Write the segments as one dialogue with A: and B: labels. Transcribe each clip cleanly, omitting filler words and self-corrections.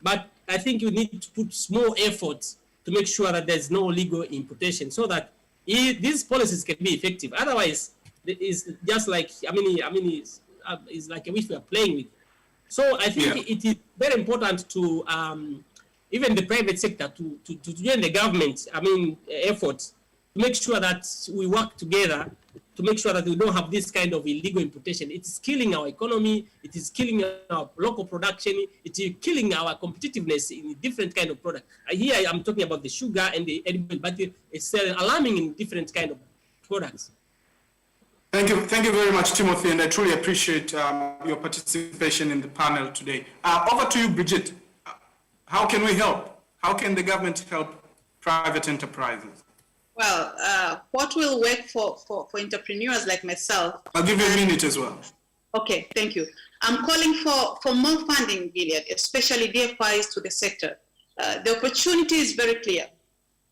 A: But I think you need to put more effort to make sure that there's no illegal importation, so that these policies can be effective. Otherwise, it's just like it's like a wish we are playing with. So I think it is very important to even the private sector to join the government. Efforts to make sure that we work together to make sure that we don't have this kind of illegal importation. It is killing our economy. It is killing our local production. It is killing our competitiveness in different kind of products. Here I'm talking about the sugar and the edible, but it's alarming in different kind of products.
B: Thank you very much, Timothy, and I truly appreciate your participation in the panel today. Over to you, Bridget. How can we help? How can the government help private enterprises?
C: Well, what will work for entrepreneurs like myself?
B: I'll give you a minute as well.
C: Okay, thank you. I'm calling for more funding, Gilead, especially DFIs to the sector. The opportunity is very clear.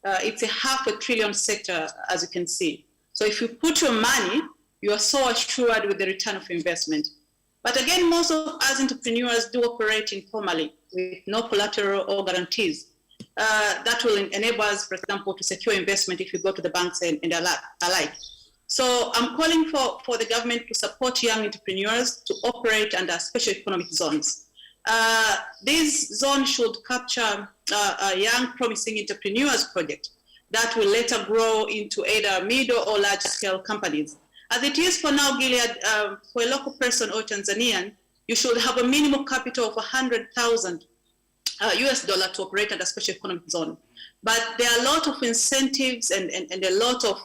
C: It's a $500 billion sector, as you can see. So if you put your money, you are so assured with the return of investment. But again, most of us entrepreneurs do operate informally with no collateral or guarantees. That will enable us, for example, to secure investment if you go to the banks and alike. So I'm calling for the government to support young entrepreneurs to operate under special economic zones. These zones should capture young, promising entrepreneurs project that will later grow into either middle or large-scale companies. As it is for now, Gilead, for a local person or Tanzanian, you should have a minimum capital of $100,000 US dollar to operate under special economic zone. But there are a lot of incentives and a lot of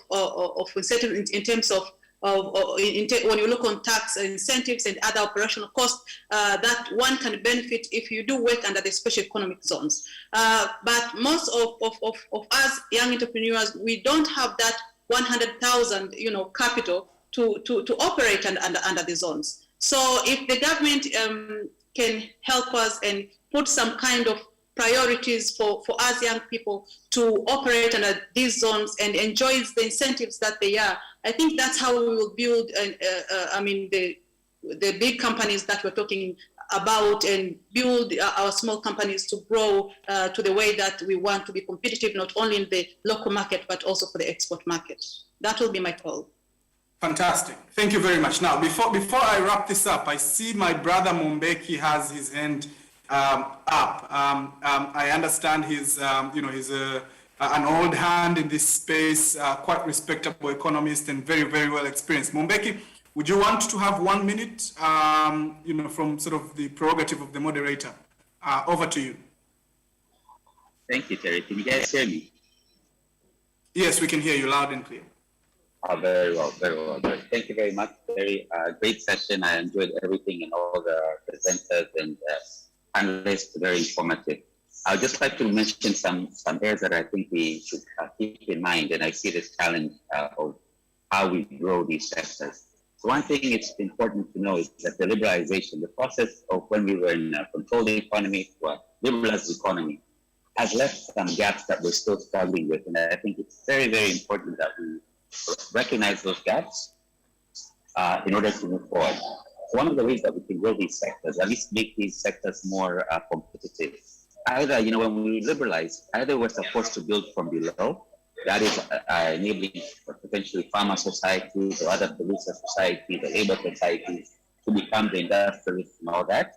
C: incentives in terms of when you look on tax incentives and other operational costs that one can benefit if you do work under the special economic zones. But most of us young entrepreneurs, we don't have that 100,000 capital to operate under the zones. So if the government can help us and put some kind of priorities for us young people to operate under these zones and enjoy the incentives that they are, I think that's how we will build the big companies that we're talking about and build our small companies to grow to the way that we want to be competitive, not only in the local market, but also for the export market. That will be my call.
B: Fantastic. Thank you very much. Now, before I wrap this up, I see my brother Mumbeki has his hand up. I understand he's an old hand in this space, quite respectable economist and very, very well experienced. Mumbeki, would you want to have 1 minute, from sort of the prerogative of the moderator? Over to you.
D: Thank you, Terry. Can you guys hear me?
B: Yes, we can hear you loud and clear.
D: Oh, very well. Thank you very much, Terry. Great session. I enjoyed everything and all the presenters and panelists, very informative. I would just like to mention some areas that I think we should keep in mind, and I see this challenge of how we grow these sectors. So one thing it's important to know is that the liberalization, the process of when we were in a controlled economy to a liberalized economy, has left some gaps that we're still struggling with. And I think it's very, very important that we recognize those gaps in order to move forward. So one of the ways that we can grow these sectors, at least make these sectors more competitive, either, when we liberalize, either we're supposed to build from below, that is enabling potentially farmer societies or other producer societies, the labor societies to become the industrialists and all that.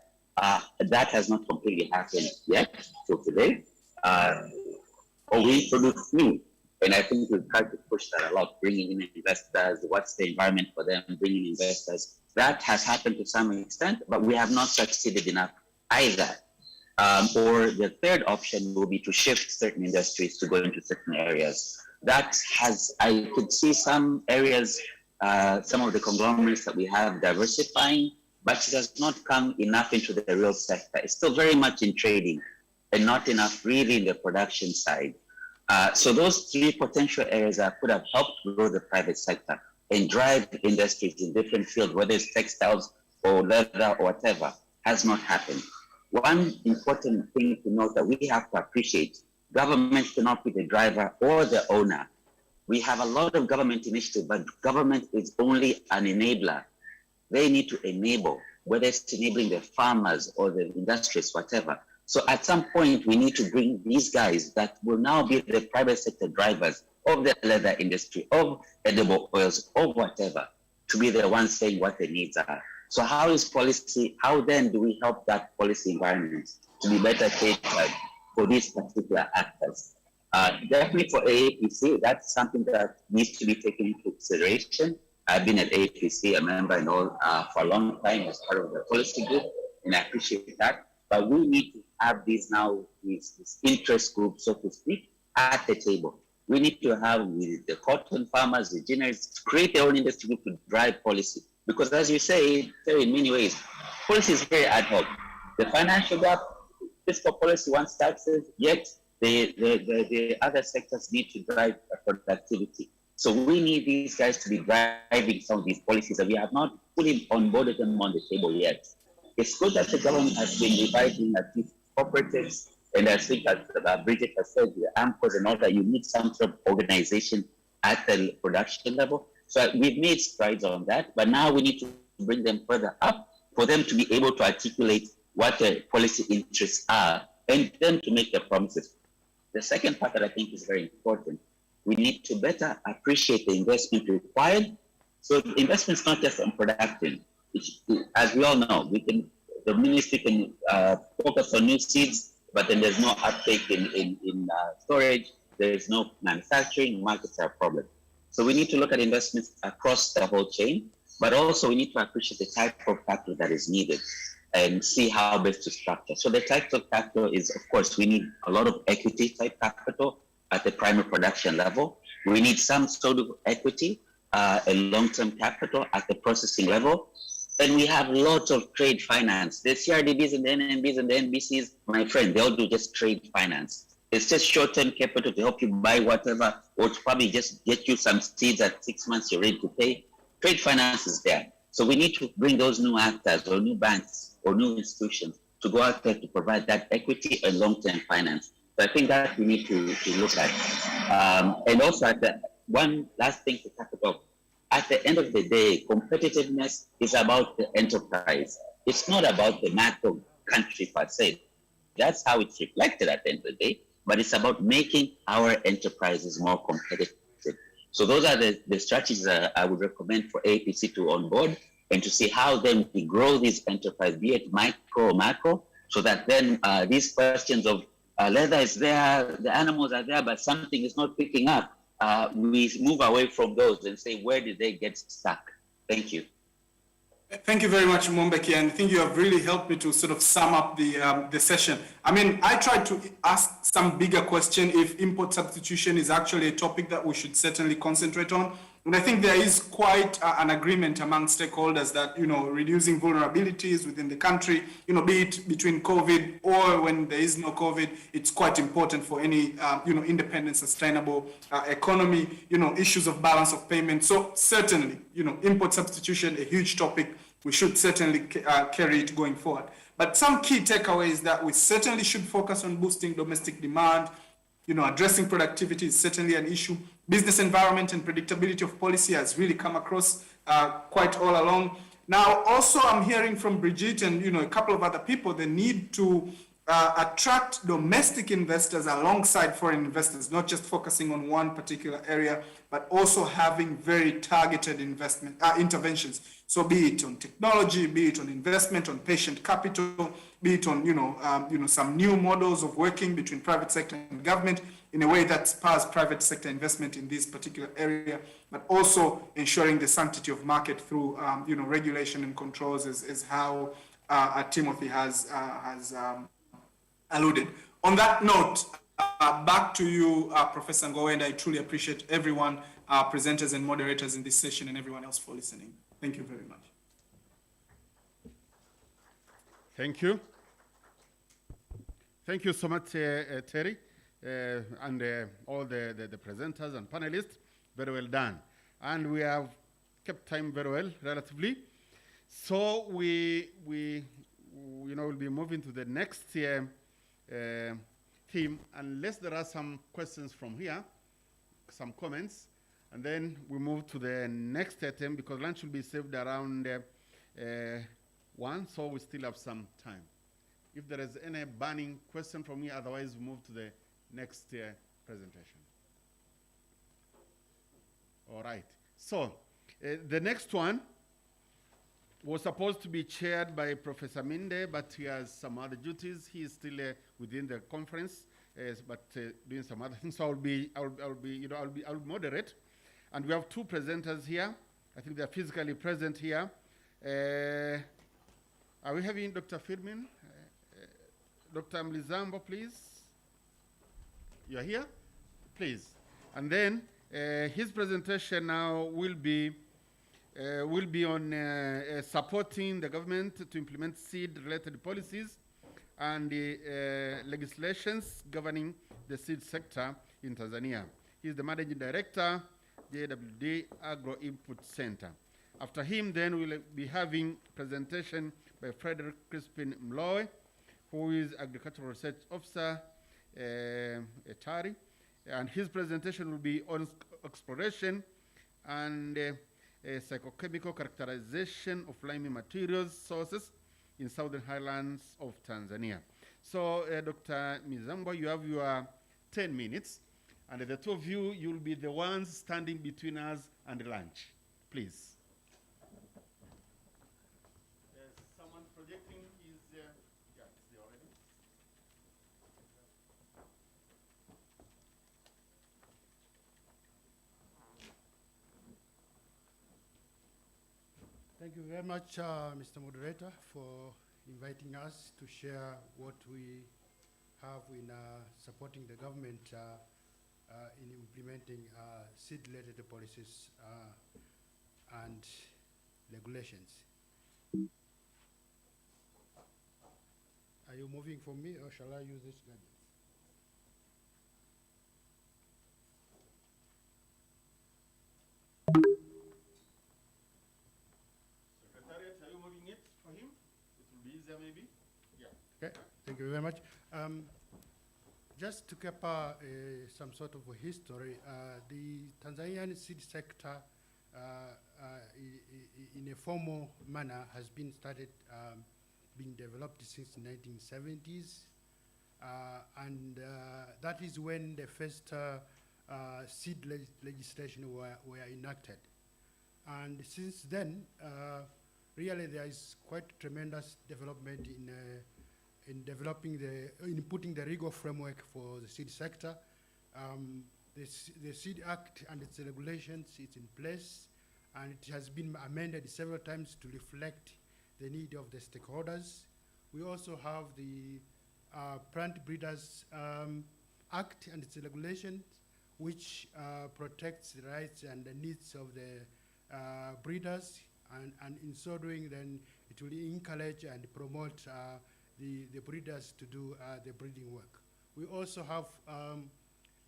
D: That has not completely happened yet till today. Or we produce new. And I think we've tried to push that a lot, bringing in investors, what's the environment for them, bringing investors. That has happened to some extent, but we have not succeeded enough either. Or the third option will be to shift certain industries to go into certain areas. I could see some areas, some of the conglomerates that we have diversifying, but it has not come enough into the real sector. It's still very much in trading and not enough really in the production side. So those three potential areas that could have helped grow the private sector and drive industries in different fields, whether it's textiles or leather or whatever, has not happened. One important thing to note that we have to appreciate, government cannot be the driver or the owner. We have a lot of government initiative, but government is only an enabler. They need to enable, whether it's enabling the farmers or the industries, whatever. So at some point, we need to bring these guys that will now be the private sector drivers of the leather industry, of edible oils, of whatever, to be the ones saying what the needs are. So how is policy, how then do we help that policy environment to be better catered for these particular actors? Definitely for AAPC, that's something that needs to be taken into consideration. I've been at AAPC, a member and all, for a long time as part of the policy group, and I appreciate that. But we need to have these now, these interest groups, so to speak, at the table. We need to have the cotton farmers, the generals, create their own industry group to drive policy. Because as you say, in many ways, policy is very ad hoc. The financial gap, fiscal policy wants taxes, yet the other sectors need to drive productivity. So we need these guys to be driving some of these policies that we have not fully onboarded them on the table yet. It's good that the government has been revising at these cooperatives, and I think that Bridget has said, the AMCOs and all that, you need some sort of organization at the production level. So we've made strides on that, but now we need to bring them further up for them to be able to articulate what their policy interests are and then to make their promises. The second part that I think is very important, we need to better appreciate the investment required. So the investment is not just on production. As we all know, the ministry can focus on new seeds, but then there's no uptake in storage, there's no manufacturing, markets are a problem. So we need to look at investments across the whole chain, but also we need to appreciate the type of capital that is needed and see how best to structure. So the type of capital is, of course, we need a lot of equity type capital at the primary production level. We need some sort of equity and long-term capital at the processing level. And we have lots of trade finance. The CRDBs and the NNBs and the NBCs, my friend, they all do just trade finance. It's just short-term capital to help you buy whatever, or to probably just get you some seeds at 6 months you're ready to pay. Trade finance is there. So we need to bring those new actors or new banks or new institutions to go out there to provide that equity and long-term finance. So I think that we need to look at. And also at the one last thing to talk about. At the end of the day, competitiveness is about the enterprise. It's not about the macro country per se. That's how it's reflected at the end of the day, but it's about making our enterprises more competitive. So those are the strategies that I would recommend for APC to onboard and to see how then we grow these enterprises, be it micro or macro, so that then these questions of leather is there, the animals are there, but something is not picking up. We move away from those and say, where did they get stuck? Thank you.
B: Thank you very much, Mombeki, and I think you have really helped me to sort of sum up the session. I mean, I tried to ask some bigger question if import substitution is actually a topic that we should certainly concentrate on. And I think there is quite an agreement among stakeholders that, you know, reducing vulnerabilities within the country, you know, be it between COVID or when there is no COVID, it's quite important for any, you know, independent, sustainable economy, you know, issues of balance of payment. So certainly, you know, import substitution, a huge topic. We should certainly carry it going forward. But some key takeaways that we certainly should focus on boosting domestic demand, you know, addressing productivity is certainly an issue. Business environment and predictability of policy has really come across quite all along. Now, also I'm hearing from Brigitte and, you know, a couple of other people, the need to attract domestic investors alongside foreign investors, not just focusing on one particular area, but also having very targeted investment interventions. So be it on technology, be it on investment, on patient capital, be it on, you know, some new models of working between private sector and government in a way that spurs private sector investment in this particular area, but also ensuring the sanctity of market through, you know, regulation and controls is how Timothy has alluded. On that note, back to you, Professor Ngowe, and I truly appreciate everyone, presenters and moderators in this session and everyone else for listening. Thank you very much.
E: Thank you. Thank you so much, Terry, and all the presenters and panelists. Very well done. And we have kept time very well, relatively. So we you know, we'll be moving to the next theme, unless there are some questions from here, some comments, and then we move to the next theme because lunch will be served around 1, so we still have some time. if there is any burning question from me, otherwise we move to the next presentation. All right. So the next one was supposed to be chaired by Professor Minde, but he has some other duties. He is still within the conference, but doing some other things. So I'll moderate. And we have two presenters here. I think they're physically present here. Are we having Dr. Firmin? Dr. Mlizambo, please. You're here? Please. And then his presentation now will be on supporting the government to implement seed-related policies and legislations governing the seed sector in Tanzania. He's the Managing Director, JWD Agro-Input Center. After him, then we'll be having presentation by Frederick Crispin Mloe, who is Agricultural Research Officer, Etari, and his presentation will be on exploration and psychochemical characterization of limey materials sources in southern highlands of Tanzania. So, Dr. Mizambo, you have your 10 minutes, and the two of you, you'll be the ones standing between us and lunch. Please. Someone projecting is, yeah, it's there already.
F: Thank you very much, Mr. Moderator, for inviting us to share what we have in supporting the government in implementing seed-related policies and regulations. Are you moving for me, or shall I use this gadget?
E: Secretariat, are you moving it for him? It will be easier maybe? Yeah.
F: Okay, thank you very much. Just to keep some sort of a history, the Tanzanian seed sector in a formal manner has been started being developed since the 1970s. And that is when the first seed legislation were enacted. And since then, really there is quite tremendous development in developing in putting the legal framework for the seed sector. The Seed Act and its regulations, it's in place, and it has been amended several times to reflect the need of the stakeholders. We also have the Plant Breeders Act and its regulations, which protects the rights and the needs of the breeders, and in so doing, then it will encourage and promote the breeders to do the breeding work. We also have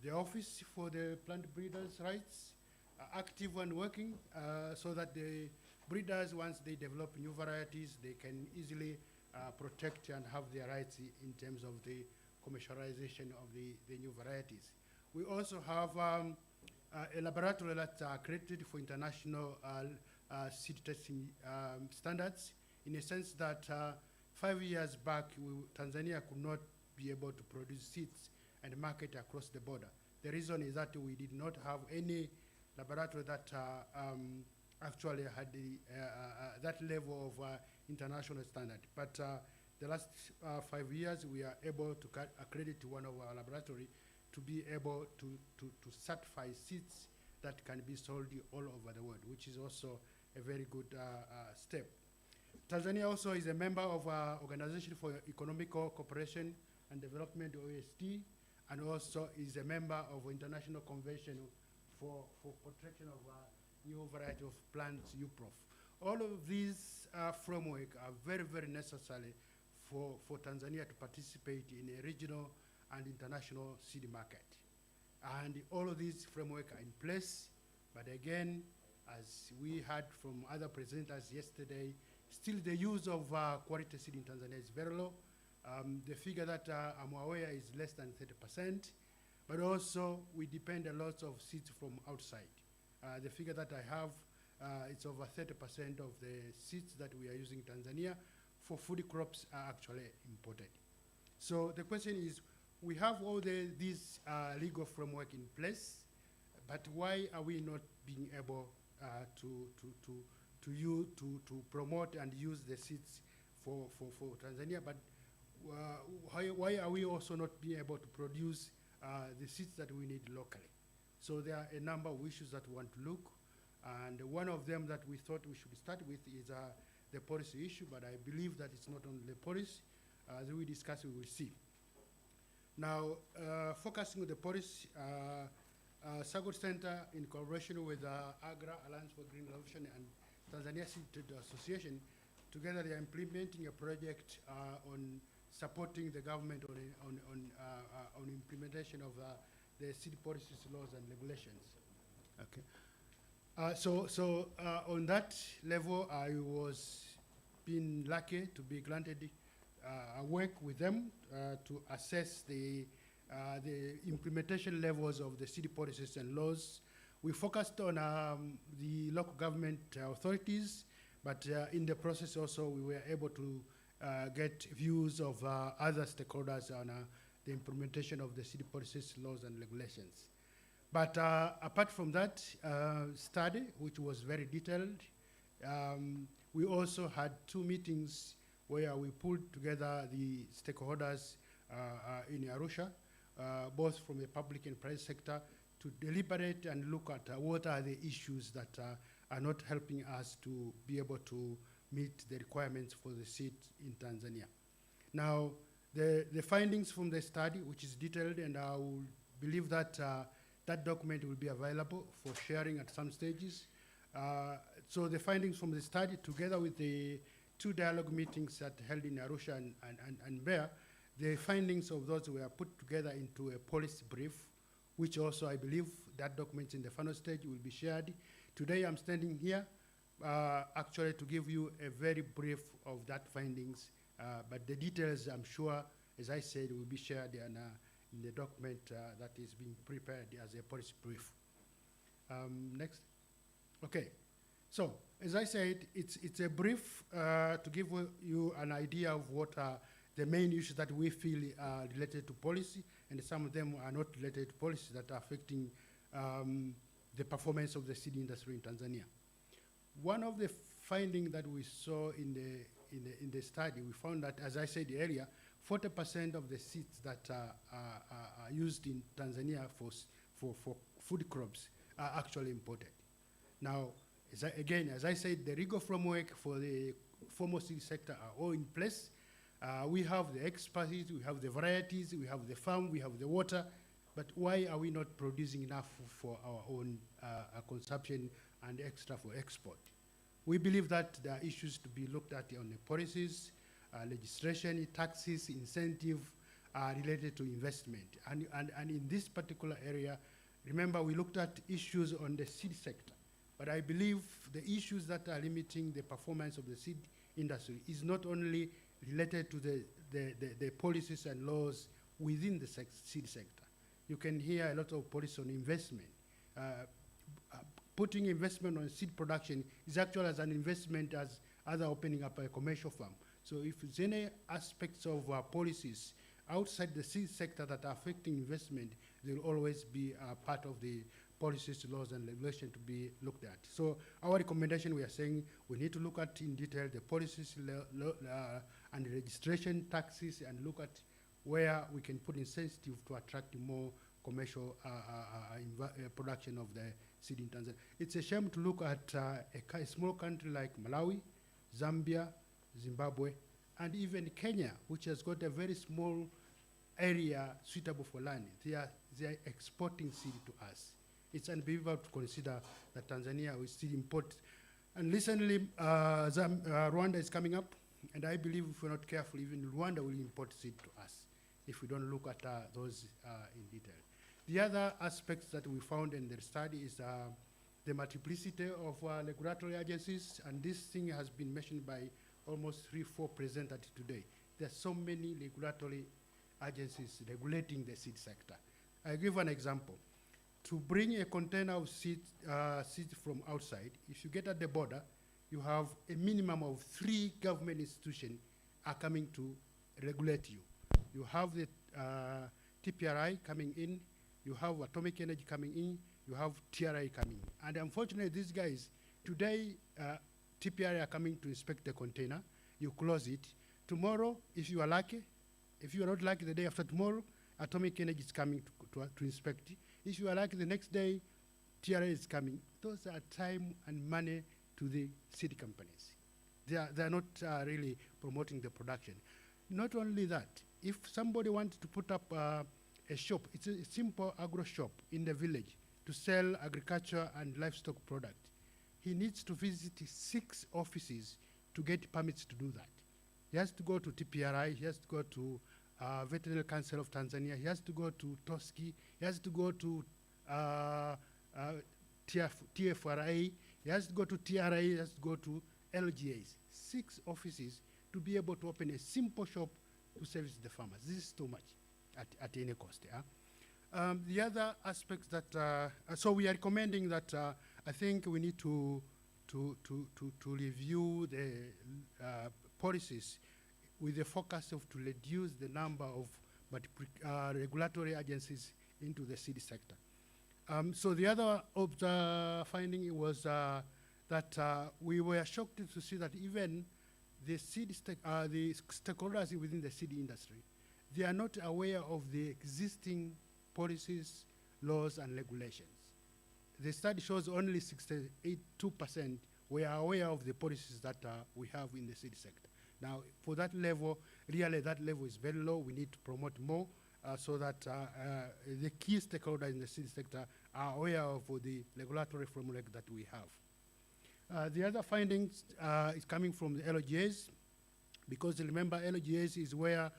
F: the Office for the Plant Breeders' Rights, active and working, so that the breeders, once they develop new varieties, they can easily protect and have their rights in terms of the commercialization of the new varieties. We also have a laboratory that's accredited for international seed testing standards, in a sense that 5 years back, Tanzania could not be able to produce seeds and market across the border. The reason is that we did not have any laboratory that actually had that level of international standard. But the last 5 years, we are able to accredit one of our laboratory to be able to certify seeds that can be sold all over the world, which is also a very good step. Tanzania also is a member of Organization for Economical Cooperation and Development, OSD, and also is a member of International Convention for Protection of New Variety of Plants, UPROF. All of these framework are very, very necessary for Tanzania to participate in a regional and international seed market. And all of these framework are in place, but again, as we heard from other presenters yesterday, still the use of quality seed in Tanzania is very low. The figure that I'm aware is less than 30%, but also we depend a lot of seeds from outside. The figure that I have, it's over 30% of the seeds that we are using in Tanzania for food crops are actually imported. So the question is, we have all these legal framework in place, but why are we not being able to promote and use the seeds for Tanzania? But why are we also not being able to produce the seeds that we need locally? So there are a number of issues that we want to look, and one of them that we thought we should start with is the policy issue, but I believe that it's not only the policy. As we discuss, we will see. Now, focusing on the policy, Sagot Center, in collaboration with AGRA, Alliance for Green Revolution, and Tanzania Seed Trade Association, together they are implementing a project on supporting the government on implementation of the seed policies, laws, and regulations. Okay. So on that level, I was being lucky to be granted work with them to assess the implementation levels of the city policies and laws. We focused on the local government authorities, but in the process also we were able to get views of other stakeholders on the implementation of the city policies, laws, and regulations. But apart from that study, which was very detailed, we also had 2 meetings where we pulled together the stakeholders in Arusha, both from the public and private sector, to deliberate and look at what are the issues that are not helping us to be able to meet the requirements for the seed in Tanzania. Now, the findings from the study, which is detailed, and I will believe that that document will be available for sharing at some stages. So the findings from the study, together with the 2 dialogue meetings that held in Arusha and Mbeya, the findings of those were put together into a policy brief, which also I believe that document in the final stage will be shared. Today I'm standing here actually to give you a very brief of that findings, but the details I'm sure, as I said, will be shared in the document that is being prepared as a policy brief. Next. Okay. So, as I said, it's a brief to give you an idea of what are the main issues that we feel are related to policy, and some of them are not related to policy that are affecting the performance of the seed industry in Tanzania. One of the findings that we saw in the study, we found that, as I said earlier, 40% of the seeds that are used in Tanzania for food crops are actually imported. Now, as I said, the legal framework for the formal seed sector are all in place. We have the expertise, we have the varieties, we have the farm, we have the water, but why are we not producing enough for our own consumption and extra for export? We believe that there are issues to be looked at on the policies, legislation, taxes, incentive related to investment. And in this particular area, remember we looked at issues on the seed sector. But I believe the issues that are limiting the performance of the seed industry is not only related to the policies and laws within the seed sector. You can hear a lot of policy on investment. Putting investment on seed production is actually as an investment as other opening up a commercial farm. So if there's any aspects of policies outside the seed sector that are affecting investment, there will always be part of the policies, laws, and regulation to be looked at. So our recommendation, we are saying we need to look at in detail the policies and the registration taxes, and look at where we can put incentive to attract more commercial production of the seed in Tanzania. It's a shame to look at a small country like Malawi, Zambia, Zimbabwe, and even Kenya, which has got a very small area suitable for land. They are exporting seed to us. It's unbelievable to consider that Tanzania will still import. And recently, Rwanda is coming up, and I believe if we're not careful, even Rwanda will import seed to us if we don't look at those in detail. The other aspects that we found in the study is the multiplicity of regulatory agencies, and this thing has been mentioned by almost 3-4 presenters today. There are so many regulatory agencies regulating the seed sector. I'll give an example. To bring a container of seed from outside, if you get at the border, you have a minimum of 3 government institutions are coming to regulate you. You have the TPRI coming in, you have atomic energy coming in, you have TRI coming in. And unfortunately, these guys, today, TPRI are coming to inspect the container, you close it. Tomorrow, if you are lucky, if you are not lucky, the day after tomorrow, atomic energy is coming to inspect it. If you are lucky, the next day, TRI is coming. Those are time and money to the seed companies. They are not really promoting the production. Not only that, if somebody wants to put up a shop, it's a simple agro shop in the village to sell agriculture and livestock product, he needs to visit 6 offices to get permits to do that. He has to go to TPRI, he has to go to Veterinary Council of Tanzania, he has to go to TOSCI, he has to go to TFRA, he has to go to TRA, he has to go to LGAs. 6 offices to be able to open a simple shop to service the farmers. This is too much at any cost. Yeah? The other aspects that, so we are recommending that I think we need to review the policies with the focus of to reduce the number of regulatory agencies into the seed sector. So the other of the finding was that we were shocked to see that even the the stakeholders within the seed industry, they are not aware of the existing policies, laws, and regulations. The study shows only 62% were aware of the policies that we have in the seed sector. Now, for that level, really that level is very low. We need to promote more so that the key stakeholders in the seed sector are aware of the regulatory framework that we have. The other findings is coming from the LGAs, because remember, LGAs is where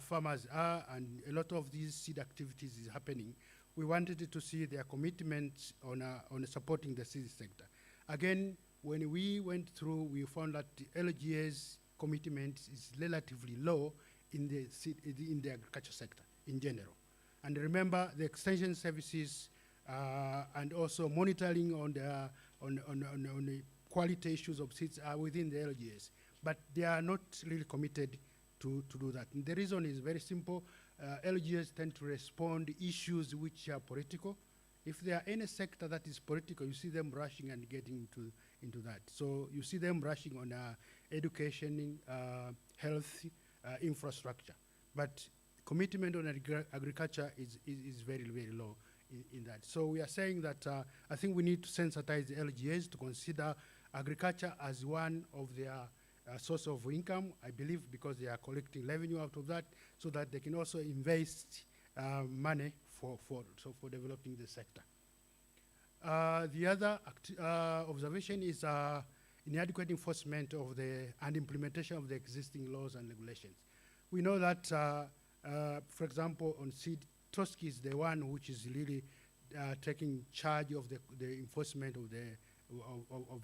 F: farmers are, and a lot of these seed activities is happening. We wanted to see their commitment on supporting the seed sector. Again, when we went through, we found that the LGA's commitment is relatively low in the agriculture sector in general. And remember, the extension services and also monitoring on the quality issues of seeds are within the LGAs, but they are not really committed to do that. And the reason is very simple. LGAs tend to respond to issues which are political. If there are any sector that is political, you see them rushing and getting into that. So you see them rushing on education, health, infrastructure. But commitment on agriculture is very, very low in that. So we are saying that I think we need to sensitize the LGAs to consider agriculture as one of their source of income, I believe, because they are collecting revenue out of that, so that they can also invest money for developing the sector. The other observation is inadequate enforcement of and implementation of the existing laws and regulations. We know that, for example, on seed, TOSCI is the one which is really taking charge of the enforcement of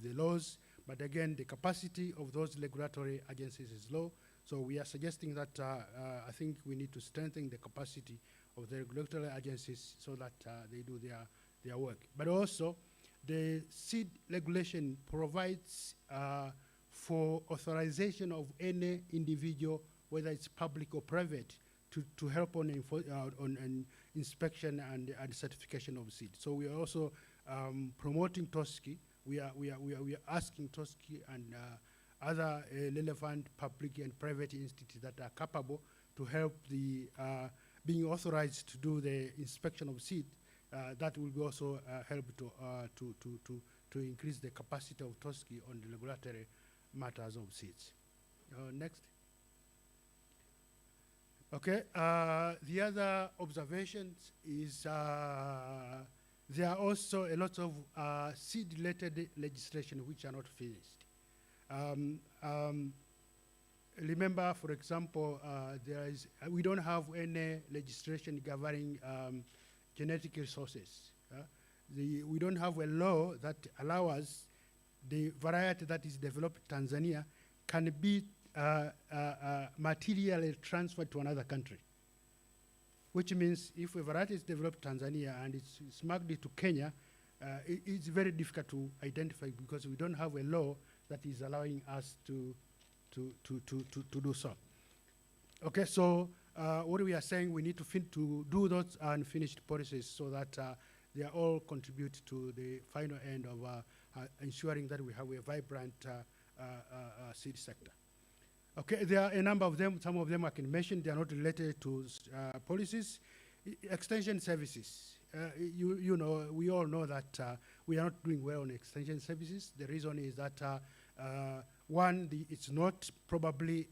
F: the laws. But again, the capacity of those regulatory agencies is low. So we are suggesting that I think we need to strengthen the capacity of the regulatory agencies so that they do their work. But also, the seed regulation provides for authorization of any individual, whether it's public or private, to help on inspection and certification of seed. So we are also promoting TOSCI. We are asking TOSCI and other relevant public and private institutes that are capable to help the being authorized to do the inspection of seed. That will also help to increase the capacity of TOSCI on the regulatory matters of seeds. Next. Okay. The other observations is there are also a lot of seed-related legislation which are not finished. Remember, for example, we don't have any legislation governing genetic resources. We don't have a law that allows the variety that is developed in Tanzania can be materially transferred to another country. Which means if a variety is developed in Tanzania and it's smuggled to Kenya, it's very difficult to identify because we don't have a law that is allowing us to to do so. Okay, so what we are saying, we need to do those unfinished policies so that they all contribute to the final end of ensuring that we have a vibrant seed sector. Okay, there are a number of them. Some of them I can mention. They are not related to policies. Extension services. You know, we all know that we are not doing well on extension services. The reason is that one, it's not probably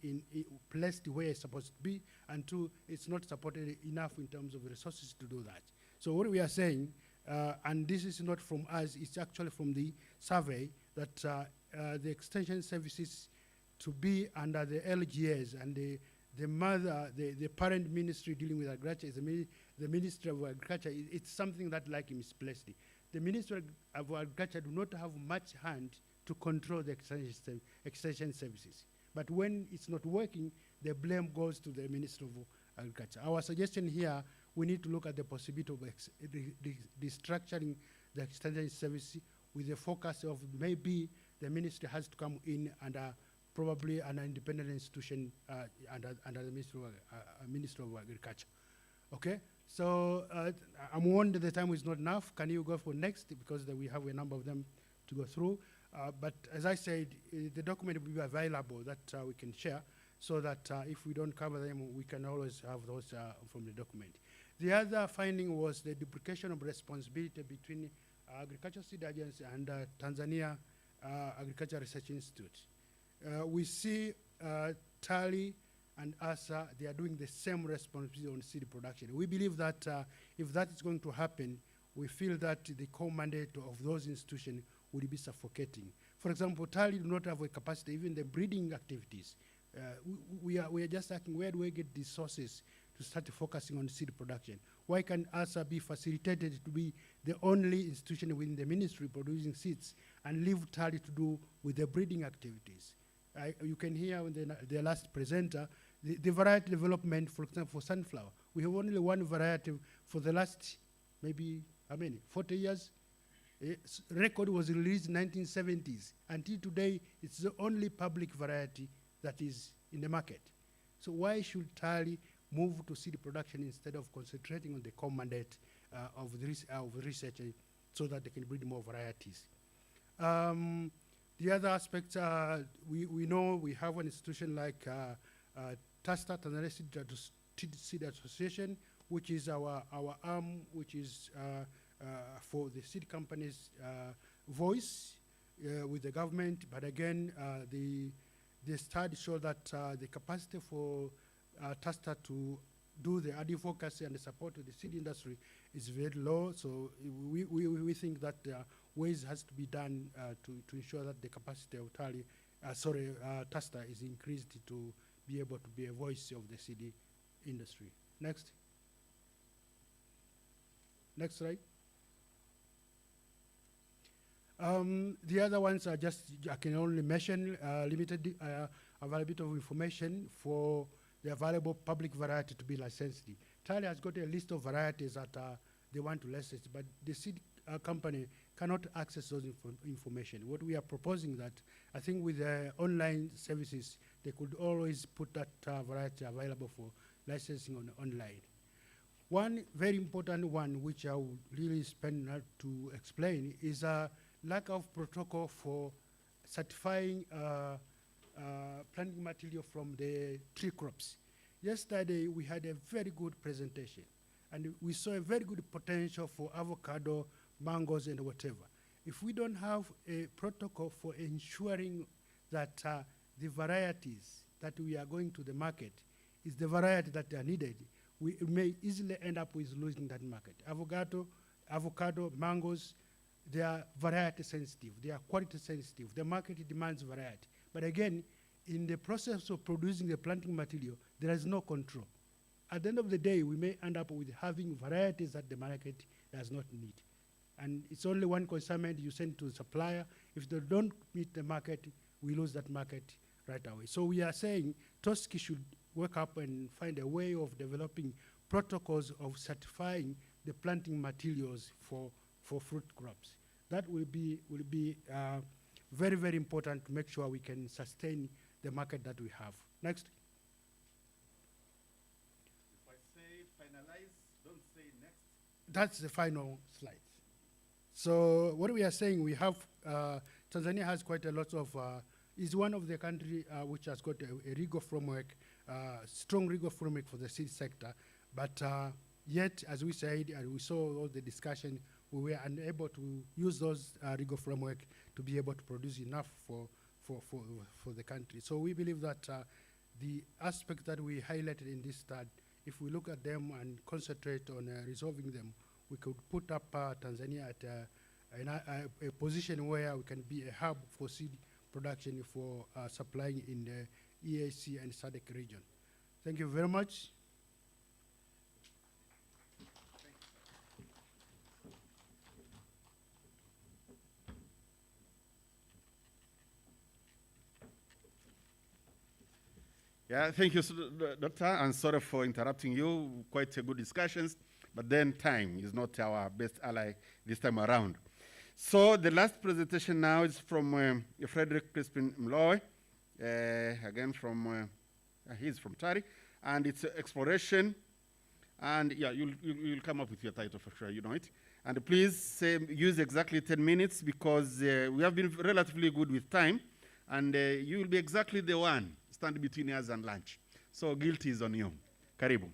F: placed where it's supposed to be, and two, it's not supported enough in terms of resources to do that. So what we are saying, and this is not from us, it's actually from the survey, that the extension services to be under the LGAs, and the parent ministry dealing with agriculture is the Ministry of Agriculture. It's something that like misplaced. The Ministry of Agriculture do not have much hand to control the extension services. But when it's not working, the blame goes to the Ministry of Agriculture. Our suggestion here, we need to look at the possibility of restructuring the extension service with the focus of maybe the ministry has to come in under probably an independent institution under the Ministry of Agriculture. Okay, so I'm warned the time is not enough. Can you go for next, because we have a number of them to go through. But as I said, the document will be available that we can share, so that if we don't cover them, we can always have those from the document. The other finding was the duplication of responsibility between Agricultural Seed Agency and Tanzania Agricultural Research Institute. We see TALI and ASA, they are doing the same responsibility on seed production. We believe that if that is going to happen, we feel that the core mandate of those institutions would be suffocating. For example, TALI do not have a capacity, even the breeding activities. We are just asking, where do we get the sources to start focusing on seed production? Why can ASA be facilitated to be the only institution within the ministry producing seeds and leave TALI to do with the breeding activities? You can hear in the last presenter, the variety development, for example, for sunflower. We have only one variety for the last, maybe, how many, 40 years? Record was released in 1970s. Until today, it's the only public variety that is in the market. So why should TALI move to seed production instead of concentrating on the core mandate of research so that they can breed more varieties? The other aspects, we know we have an institution like TASTA, Tanzania Seed Association, which is our arm, which is for the seed companies' voice with the government. But again, the study showed that the capacity for TASTA to do the advocacy and the support of the seed industry is very low. So we think that ways has to be done to ensure that the capacity of TASTA is increased to be able to be a voice of the seed industry. Next. Next slide. The other ones are just, I can only mention limited availability of information for the available public variety to be licensed. TALI has got a list of varieties that they want to license, but the seed company cannot access those information. What we are proposing that, I think with the online services, they could always put that variety available for licensing online. One very important one, which I will really spend now to explain, is a lack of protocol for certifying planting material from the tree crops. Yesterday, we had a very good presentation, and we saw a very good potential for avocado, mangoes, and whatever. If we don't have a protocol for ensuring that the varieties that we are going to the market is the variety that are needed, we may easily end up with losing that market. Avocado, mangoes, they are variety sensitive, they are quality sensitive. The market demands variety. But again, in the process of producing the planting material, there is no control. At the end of the day, we may end up with having varieties that the market does not need. And it's only one consignment you send to the supplier. If they don't meet the market, we lose that market right away. So we are saying TOSCI should work up and find a way of developing protocols of certifying the planting materials for fruit crops. That will be very, very important to make sure we can sustain the the market that we have. Next.
E: If I say finalize, don't say next.
F: That's the final slide. So what we are saying, we have, Tanzania has quite a lot of, is one of the country which has got a rigor framework, strong rigor framework for the seed sector. But yet, as we said, and we saw all the discussion, we were unable to use those rigor framework to be able to produce enough for the country. So we believe that the aspects that we highlighted in this study, if we look at them and concentrate on resolving them, we could put up Tanzania at a position where we can be a hub for seed production for supplying in the EAC and SADC region. Thank you very much.
E: Yeah, thank you, Doctor. I'm sorry for interrupting you. Quite a good discussions, but then time is not our best ally this time around. So the last presentation now is from Frederick Crispin Mloe, again from, he's from Tari, and it's exploration. And yeah, you'll come up with your title for sure, you know it. And please use exactly 10 minutes because we have been relatively good with time, and you will be exactly the one stand between us and lunch. So guilty is on you. Karibu.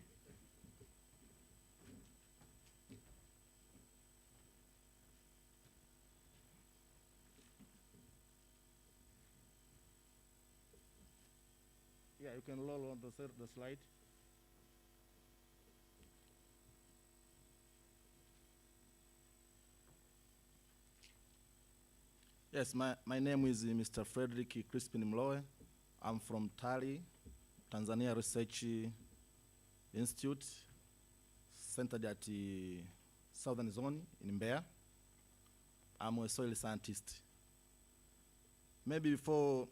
G: Yeah, you can roll on the slide. Yes, my name is Mr. Frederick Crispin Mloe. I'm from TALI, Tanzania Research Institute, centered at the Southern Zone in Mbeya. I'm a soil scientist. Maybe before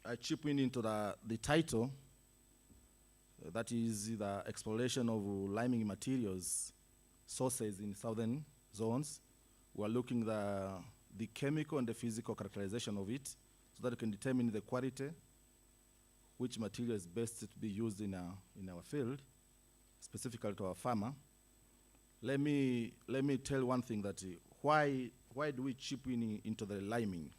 G: I chip into the title, that is the exploration of liming materials sources in southern zones. We're looking at the chemical and the physical characterization of it so that we can determine the quality, which material is best to be used in our field, specifically to our farmer. Let me tell one thing, that why do we chip into the liming?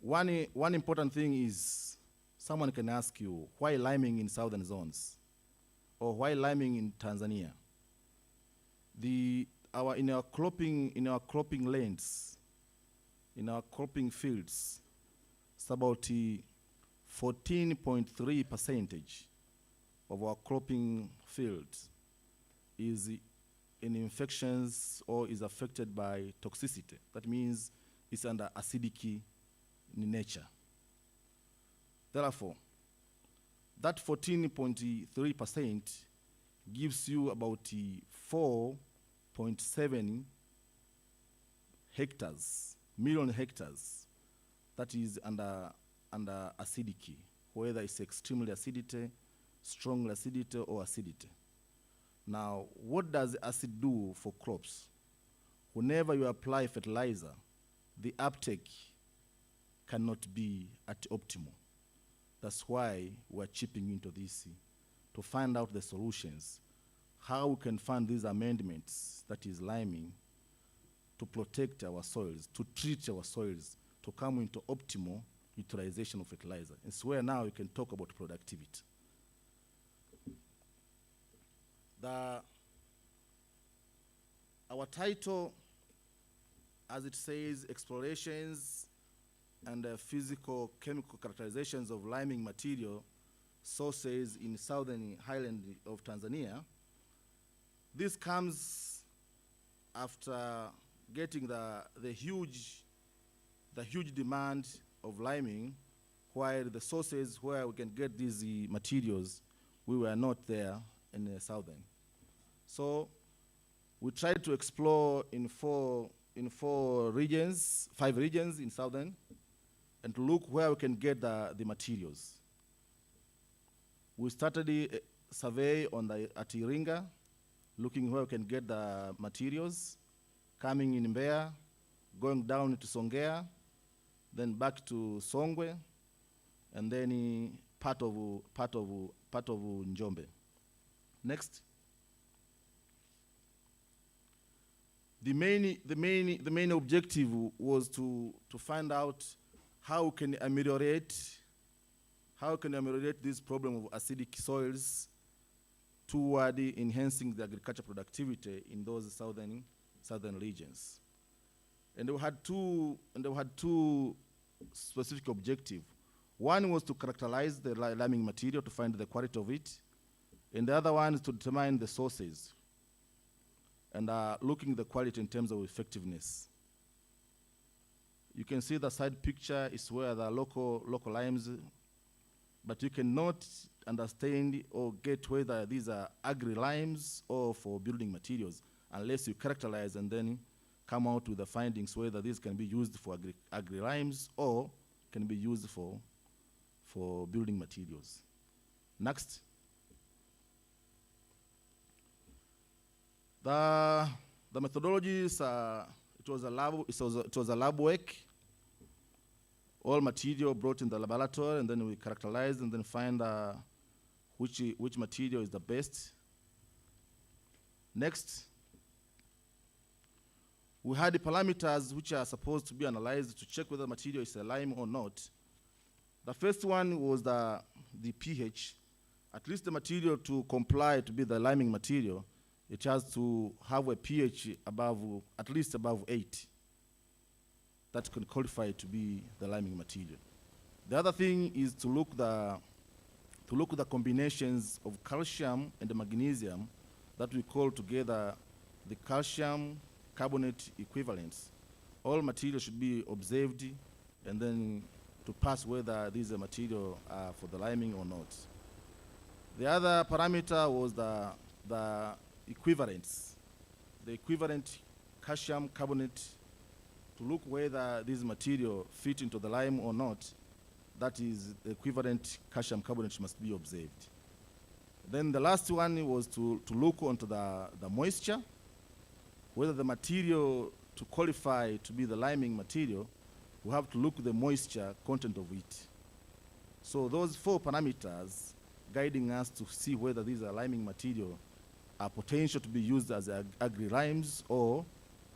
G: One important thing is, someone can ask you, why liming in southern zones? Or why liming in Tanzania? In our cropping lands, in our cropping fields, it's about 14.3% of our cropping fields is in infections or is affected by toxicity. That means it's under acidic in nature. Therefore, that 14.3% gives you about 4.7 million hectares that is under acidity, whether it's extremely acidity, strong acidity, or acidity. Now, what does acid do for crops? Whenever you apply fertilizer, the uptake cannot be at optimal. That's why we're chipping into this to find out the solutions, how we can find these amendments, that is liming, to protect our soils, to treat our soils, to come into optimal utilization of fertilizer. It's where now we can talk about productivity. Our title, as it says, explorations and physical chemical characterizations of liming material sources in southern highland of Tanzania. This comes after getting the huge demand of liming, while the sources where we can get these materials, we were not there in the southern. So we tried to explore in five regions in southern, and to look where we can get the materials. We started a survey at Iringa, looking where we can get the materials, coming in Mbeya, going down to Songea, then back to Songwe, and then part of Njombe. Next. The main objective was to find out how can ameliorate this problem of acidic soils toward enhancing the agricultural productivity in those southern regions. And we had two specific objectives. One was to characterize the liming material to find the quality of it, and the other one is to determine the sources and looking the quality in terms of effectiveness. You can see the side picture is where the local limes, but you cannot understand or get whether these are agri-limes or for building materials unless you characterize and then come out with the findings whether these can be used for agri-limes or can be used for building materials. Next. The methodologies, it was a lab work. All material brought in the laboratory, and then we characterize and then find which material is the best. Next, we had the parameters which are supposed to be analyzed to check whether the material is a lime or not. The first one was the pH. At least the material to comply to be the liming material, it has to have a pH at least above 8. That can qualify to be the liming material. The other thing is to look the combinations of calcium and the magnesium that we call together the calcium carbonate equivalents. All materials should be observed and then to pass whether these are material for the liming or not. The other parameter was the equivalents, the equivalent calcium carbonate, to look whether this material fit into the lime or not. That is, the equivalent calcium carbonate must be observed. Then the last one was to look onto the moisture, whether the material to qualify to be the liming material, we have to look at the moisture content of it. So those 4 parameters guiding us to see whether these are liming material are potential to be used as agri-limes or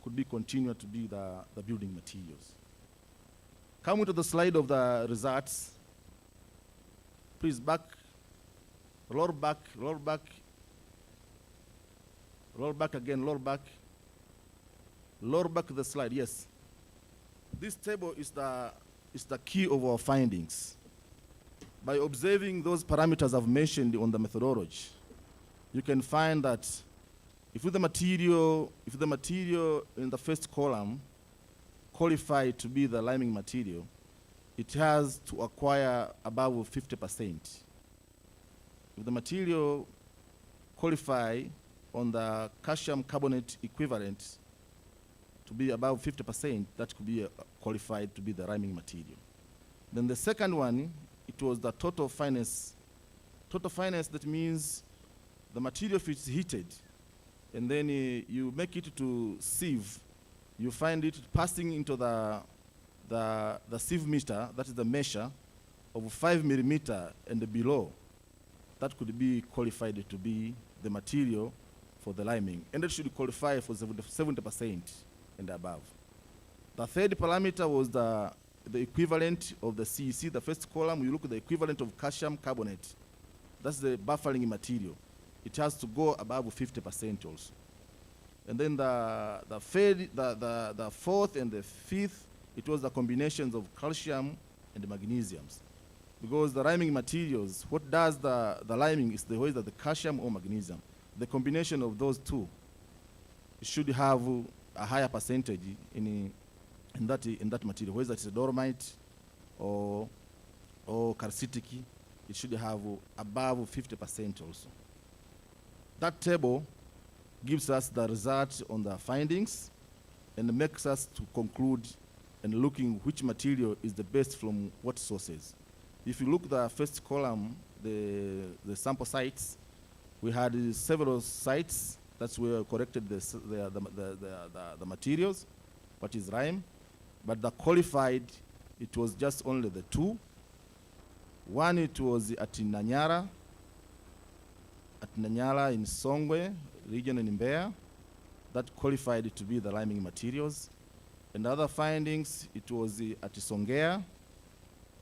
G: could be continued to be the building materials. Coming to the slide of the results, please roll back the slide, yes. This table is the key of our findings. By observing those parameters I've mentioned on the methodology, you can find that if the material in the first column qualify to be the liming material, it has to acquire above 50%. If the material qualify on the calcium carbonate equivalent to be above 50%, that could be qualified to be the liming material. Then the second one, it was the total fineness. Total fineness, that means the material, if it's heated, and then you make it to sieve, you find it passing into the sieve meter, that is the measure, of 5 millimeter and below. That could be qualified to be the material for the liming, and it should qualify for 70% and above. The third parameter was the equivalent of the CEC. The first column, you look at the equivalent of calcium carbonate. That's the buffering material. It has to go above 50% also. And then the fourth and the fifth, it was the combinations of calcium and magnesiums. Because the liming materials, what does the liming is whether the calcium or magnesium. The combination of those two, it should have a higher percentage in that material, whether it's a dolomite or calcitic, it should have above 50% also. That table gives us the results on the findings and makes us to conclude and looking which material is the best from what sources. If you look at the first column, the sample sites, we had several sites. That's where we corrected the materials, what is lime. But the qualified, it was just only the 2. One, it was at Nanyara in Songwe region in Mbeya, that qualified to be the liming materials. And other findings, it was at Songea,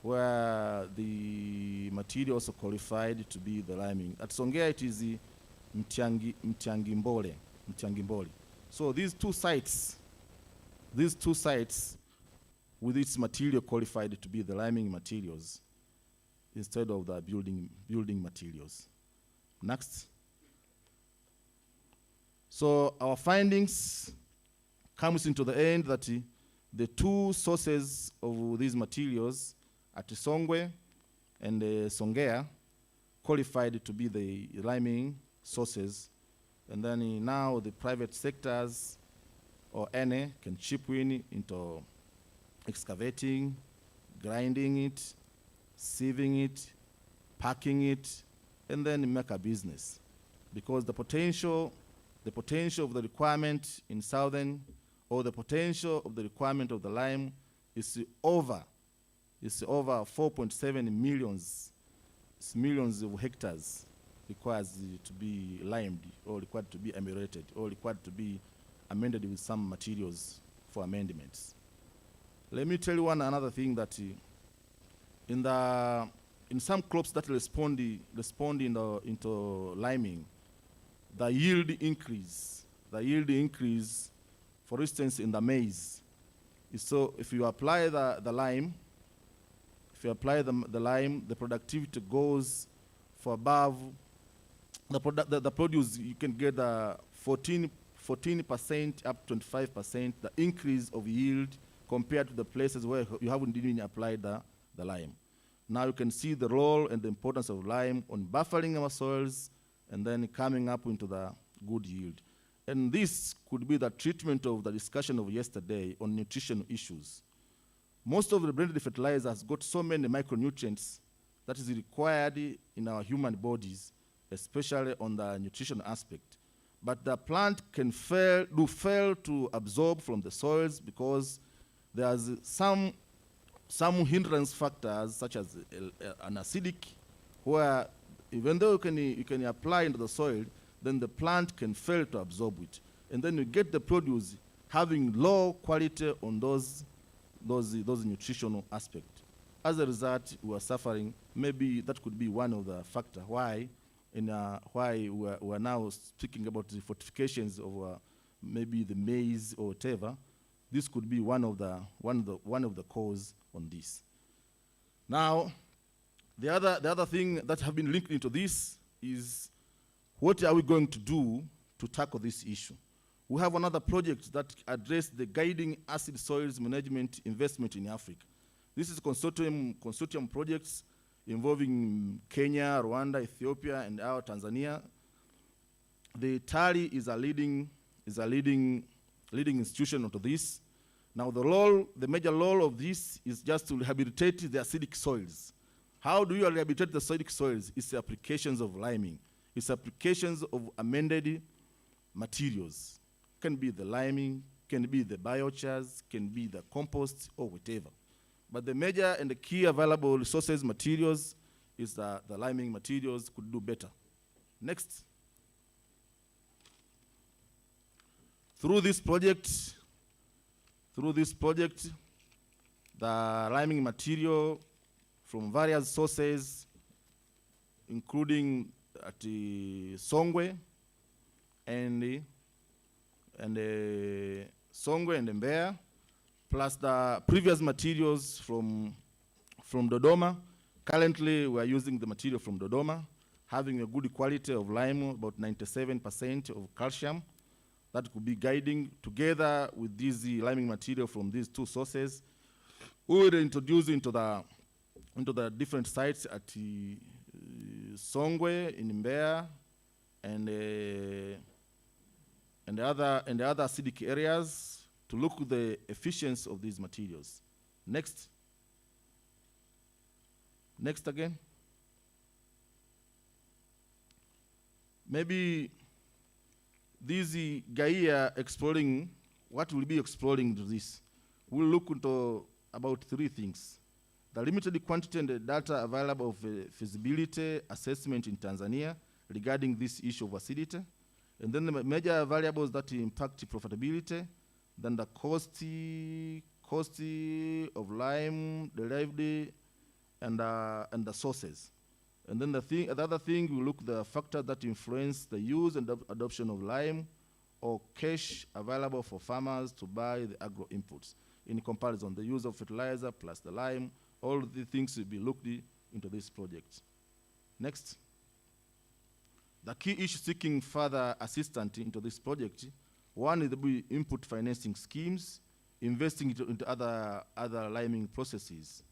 G: where the material also qualified to be the liming. At Songea, it is the Mtiangimbole. So these two sites with its material qualified to be the liming materials instead of the building materials. Next. So our findings comes into the end that the two sources of these materials at Songwe and Songea qualified to be the liming sources. And then now the private sectors or any can chip in into excavating, grinding it, sieving it, packing it, and then make a business. Because the potential of the requirement in southern, or the potential of the requirement of the lime is over 4.7 millions of hectares requires to be limed, or required to be ameliorated, or required to be amended with some materials for amendments. Let me tell you another thing, that in some crops that respond into liming, the yield increase, for instance, in the maize. So if you apply the lime, the productivity goes for above the produce. You can get 14% up to 25% the increase of yield compared to the places where you haven't even applied the lime. Now you can see the role and the importance of lime on buffering our soils and then coming up into the good yield. And this could be the treatment of the discussion of yesterday on nutritional issues. Most of the blended fertilizers has got so many micronutrients that is required in our human bodies, especially on the nutritional aspect. But the plant can fail to absorb from the soils because there's some hindrance factors, such as an acidic, where even though you can apply into the soil, then the plant can fail to absorb it. And then you get the produce having low quality on those nutritional aspects. As a result, we are suffering. Maybe that could be one of the factors why we are now speaking about the fortifications of maybe the maize or whatever. This could be one of the cause on this. Now, the other thing that have been linked into this is, what are we going to do to tackle this issue? We have another project that addressed the guiding acid soils management investment in Africa. This is consortium projects involving Kenya, Rwanda, Ethiopia, and our Tanzania. The TARI is a leading institution onto this. Now the major role of this is just to rehabilitate the acidic soils. How do you rehabilitate the acidic soils? It's the applications of liming. It's applications of amended materials. Can be the liming, can be the biochars, can be the compost, or whatever. But the major and the key available resources materials is the liming materials could do better. Next. Through this project, the liming material from various sources, including at the Songwe and Mbeya, plus the previous materials from Dodoma. Currently, we are using the material from Dodoma, having a good quality of lime, about 97% of calcium. That could be guiding together with this liming material from these two sources. We will introduce into the different sites at Songwe in Mbeya and the other acidic areas to look at the efficiency of these materials. Next. Next again. Maybe this guy exploring, what we'll be exploring to this, we'll look into about three things. The limited quantity and the data available of feasibility assessment in Tanzania regarding this issue of acidity, and then the major variables that impact profitability, then the cost of lime derived and the sources. And then the other thing, we look the factors that influence the use and adoption of lime or cash available for farmers to buy the agro inputs. In comparison, the use of fertilizer plus the lime, all the things will be looked into this project. Next. The key issue seeking further assistance into this project, one is the input financing schemes, investing into other liming processes.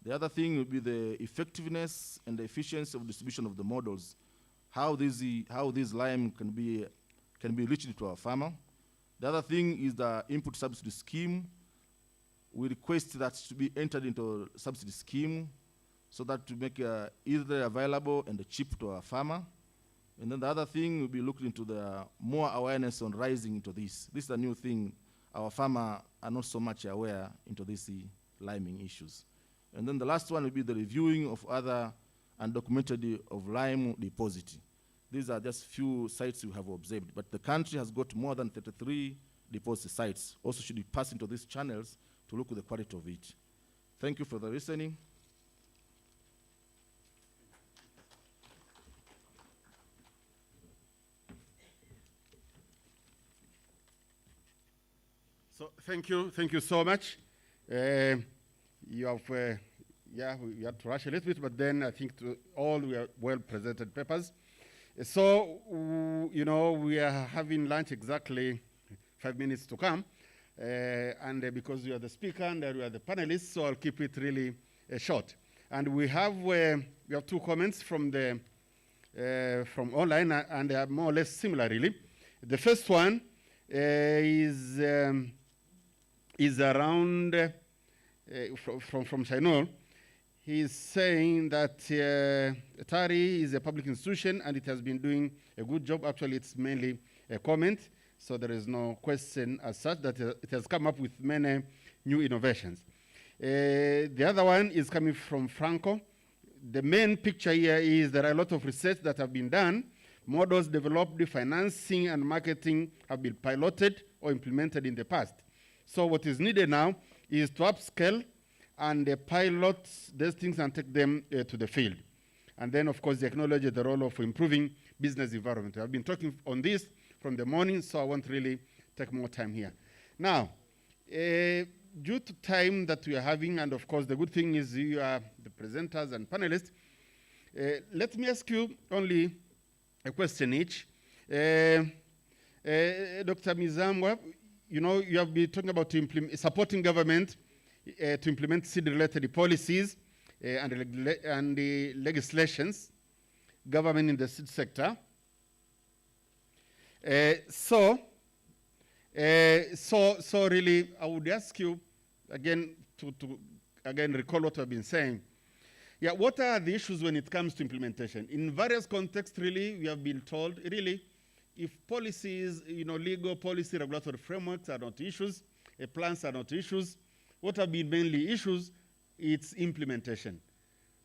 G: The other thing will be the effectiveness and the efficiency of distribution of the models, how this lime can be reached to our farmer. The other thing is the input subsidy scheme. We request that to be entered into a subsidy scheme so that to make easily available and cheap to our farmer. And then the other thing will be looked into the more awareness on rising into this. This is a new thing. Our farmers are not so much aware into these liming issues. And then the last one will be the reviewing of other undocumented of lime deposit. These are just few sites we have observed, but the country has got more than 33 deposit sites. Also should be passed into these channels to look at the quality of it. Thank you for the listening.
E: So thank you so much. You have, we had to rush a little bit, but then I think all were well-presented papers. So, we are having lunch exactly 5 minutes to come, and because you are the speaker and we are the panelists, so I'll keep it really short. And we have two comments from from online, and they are more or less similar, really. The first one is around from Shainul. He's saying that TARI is a public institution and it has been doing a good job. Actually, it's mainly a comment, so there is no question as such that it has come up with many new innovations. The other one is coming from Franco. The main picture here is there are a lot of research that have been done. Models developed, financing and marketing have been piloted or implemented in the past. So what is needed now is to upscale and pilot these things and take them to the field. And then, of course, they acknowledge the role of improving business environment. I've been talking on this from the morning, so I won't really take more time here. Now, due to time that we are having, and of course, the good thing is you are the presenters and panelists, let me ask you only a question each. Dr. Mizamwa, you have been talking about supporting government to implement seed-related policies and the legislations governing the seed sector. So really, I would ask you again to again recall what I've been saying. Yeah, what are the issues when it comes to implementation? In various contexts, really, we have been told, really, if policies, legal policy, regulatory frameworks are not issues, plans are not issues, what have been mainly issues, it's implementation.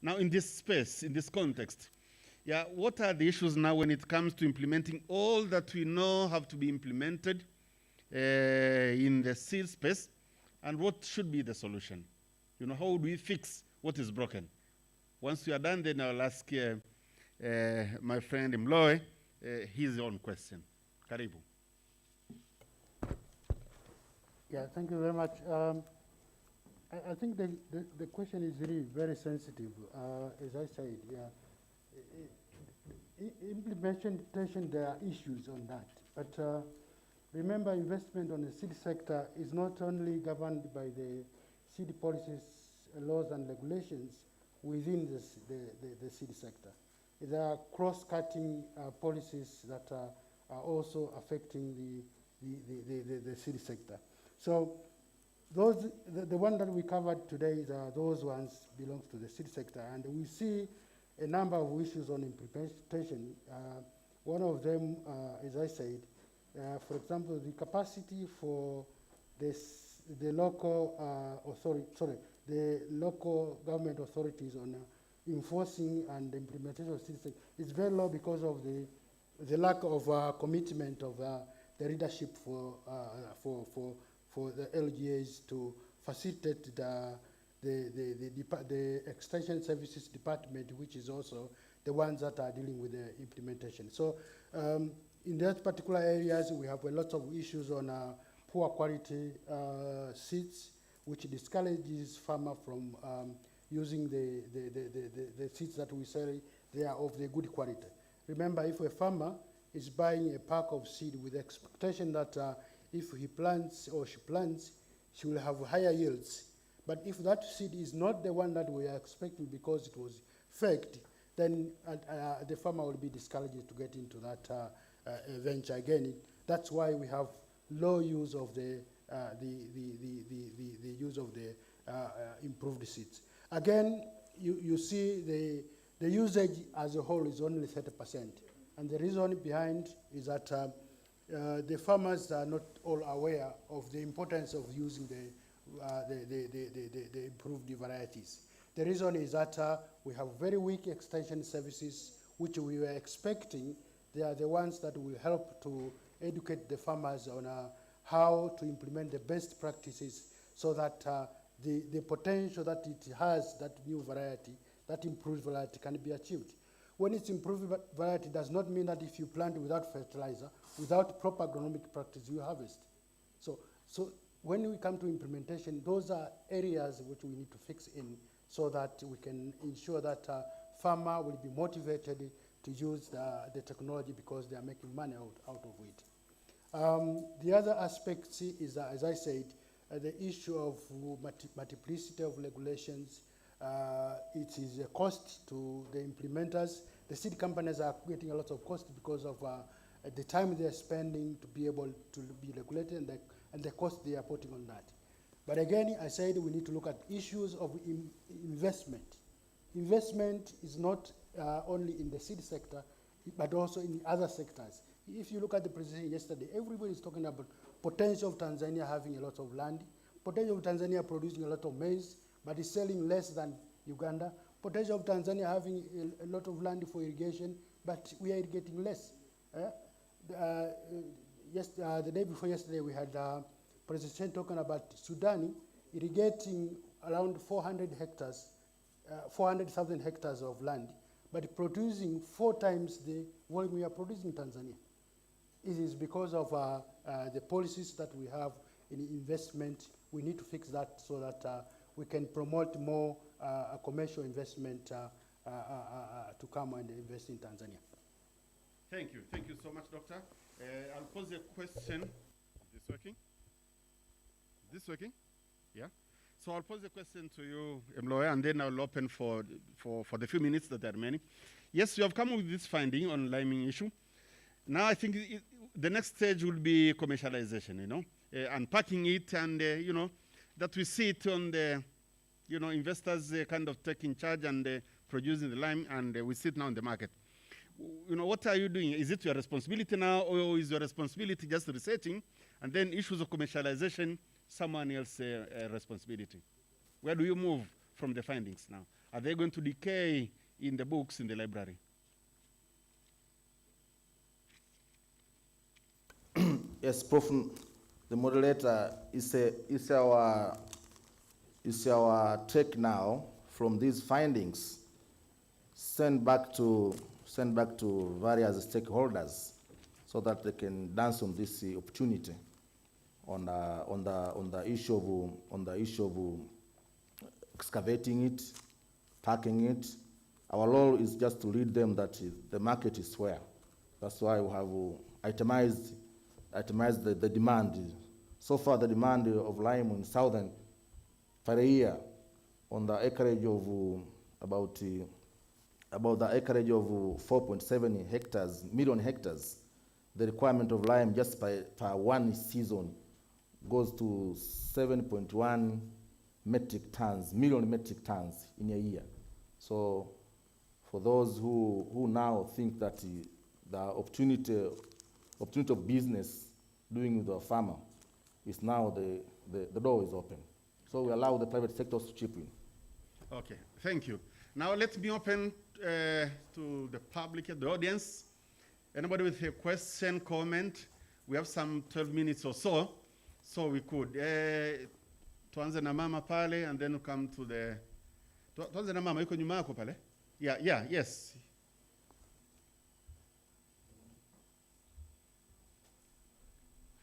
E: Now, in this space, in this context, what are the issues now when it comes to implementing all that we know have to be implemented in the seed space, and what should be the solution? How do we fix what is broken? Once we are done, then I'll ask my friend Mloe his own question. Karibu.
F: Yeah, thank you very much. I think the question is really very sensitive. As I said, implementation, there are issues on that. But remember, investment on the seed sector is not only governed by the seed policies, laws and regulations within the seed sector. There are cross-cutting policies that are also affecting the seed sector. So the one that we covered today, those ones belongs to the seed sector, and we see a number of issues on implementation. One of them, as I said, for example, the capacity for the local, the local government authorities on enforcing and the implementation of CITES is very low because of the lack of commitment of the leadership for the LGAs to facilitate the extension services department, which is also the ones that are dealing with the implementation. So in that particular areas, we have a lot of issues on poor quality seeds, which discourages farmer from using the seeds that we sell. They are of the good quality. Remember, if a farmer is buying a pack of seed with the expectation that if he plants or she plants, she will have higher yields. But if that seed is not the one that we are expecting because it was faked, then the farmer will be discouraged to get into that venture again. That's why we have low use of the use of the improved seeds. Again, you see the usage as a whole is only 30%. And the reason behind is that the farmers are not all aware of the importance of using the improved varieties. The reason is that we have very weak extension services, which we were expecting. They are the ones that will help to educate the farmers on how to implement the best practices so that the potential that it has, that new variety, that improved variety can be achieved. When it's improved variety, does not mean that if you plant without fertilizer, without proper agronomic practice, you harvest. So when we come to implementation, those are areas which we need to fix in so that we can ensure that farmer will be motivated to use the technology because they are making money out of it. The other aspect is, as I said, the issue of multiplicity of regulations. It is a cost to the implementers. The seed companies are getting a lot of cost because of the time they are spending to be able to be regulated and the cost they are putting on that. But again, I said we need to look at issues of investment. Investment is not only in the seed sector, but also in other sectors. If you look at the presentation yesterday, everybody is talking about potential of Tanzania having a lot of land, potential of Tanzania producing a lot of maize, but is selling less than Uganda, potential of Tanzania having a lot of land for irrigation, but we are irrigating less. The day before yesterday, we had a presentation talking about Sudan irrigating around 400,000 hectares of land, but producing 4 times the volume we are producing in Tanzania. It is because of the policies that we have in investment. We need to fix that so that we can promote more commercial investment to come and invest in Tanzania.
E: Thank you. Thank you so much, Doctor. I'll pose a question. Is this working? Is this working? Yeah. So I'll pose a question to you, Mloe, and then I'll open for the few minutes that are remaining. Yes, you have come with this finding on liming issue. Now I think the next stage will be commercialization, unpacking it and, that we see it on the, investors kind of taking charge and producing the lime, and we see it now in the market. What are you doing? Is it your responsibility now, or is your responsibility just researching, and then issues of commercialization, someone else's responsibility? Where do you move from the findings now? Are they going to decay in the books in the library?
G: Yes, Prof. The moderator is our take now from these findings, send back to various stakeholders so that they can dance on this opportunity on the issue of excavating it, packing it. Our role is just to lead them that the market is where. That's why we have itemized the demand. So far, the demand of lime in southern per year on the acreage of about the acreage of 4.7 million hectares, the requirement of lime just per one season goes to 7.1 million metric tons in a year. So for those who now think that the opportunity of business doing with a farmer is now the door is open. So we allow the private sectors to chip in.
E: Okay, thank you. Now let me open to the public, the audience. Anybody with a question, comment? We have some 12 minutes or so, so we could. Tuanze na mama pale, and then we'll come to the... Tuanze na mama, yuko nyuma yako pale? Yeah, yes.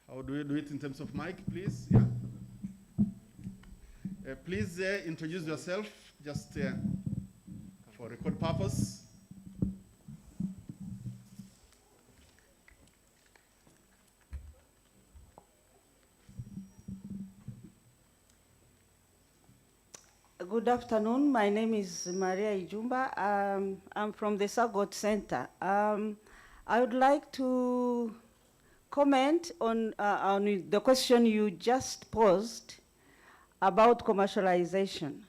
E: How do we do it in terms of mic, please? Yeah. Please introduce yourself, just for record purpose.
H: Good afternoon. My name is Maria Ijumba. I'm from the Sagot Center. I would like to comment on the question you just posed about commercialization.